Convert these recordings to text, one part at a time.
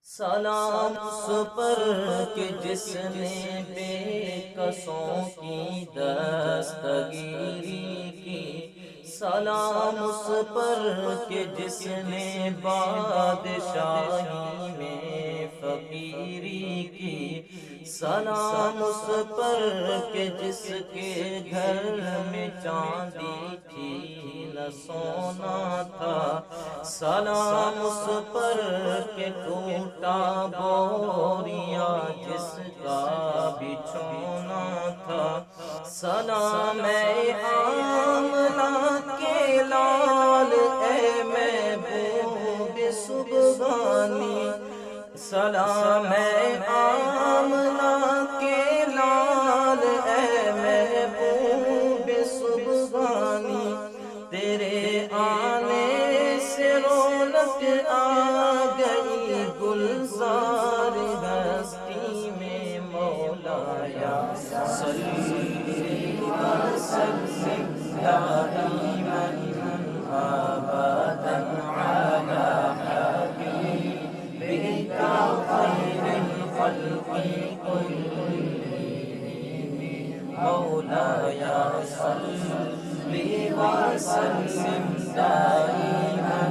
سلام اس پر کہ جس نے بے کسوں کی دستگیری کی، سلام اس پر کہ جس نے بادشاہی میں فقیری کی، سلام اس پر کہ جس کے گھر میں چاندی تھی نہ سونا تھا، سلام اس پر کہ ٹوٹا بوریا جس کا بچھونا تھا، سلام اے آمنہ کے لال اے محبوب سبحانی، سلام اے آمنہ کے لال اے محبوب سبحانی، تیرے آنے سے رونق آ گئی گلزار ہستی میں، مولایا صلی وسلم دائما ابدا علی حبیبک خیر الخلق کلہم، مولایا صلی وسلم دائما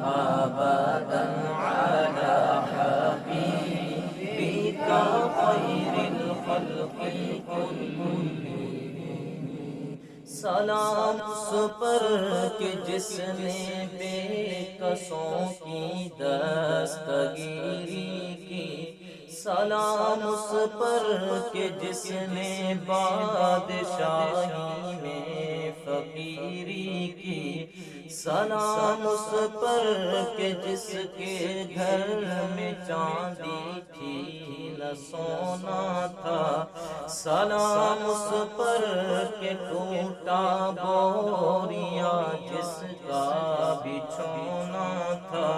ابدا علی حبیبک خیر الخلق کلہم۔ سلام اس پر کہ جس نے بے کسوں کی دستگیری کی، سلام اس پر کہ جس نے بادشاہی میں فقیری کی، سلام اس پر کہ جس کے گھر میں چاندی تھی نہ سونا تھا، سلام اس پر کہ ٹوٹا بوریا جس کا بچھونا تھا،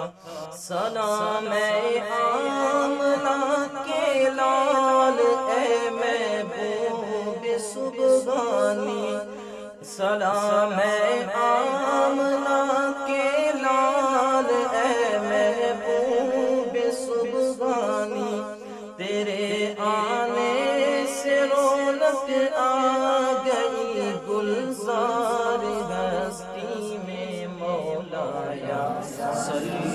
سلام اے آمنہ کے لال اے محبوب سبحانی، سلام اے آمنہ کے لال اے محبوب سبحانی، تیرے آنے سے رونق آ گئی گلزار ہستی میں، مولایا صلی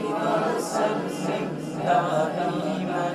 وسلم دائما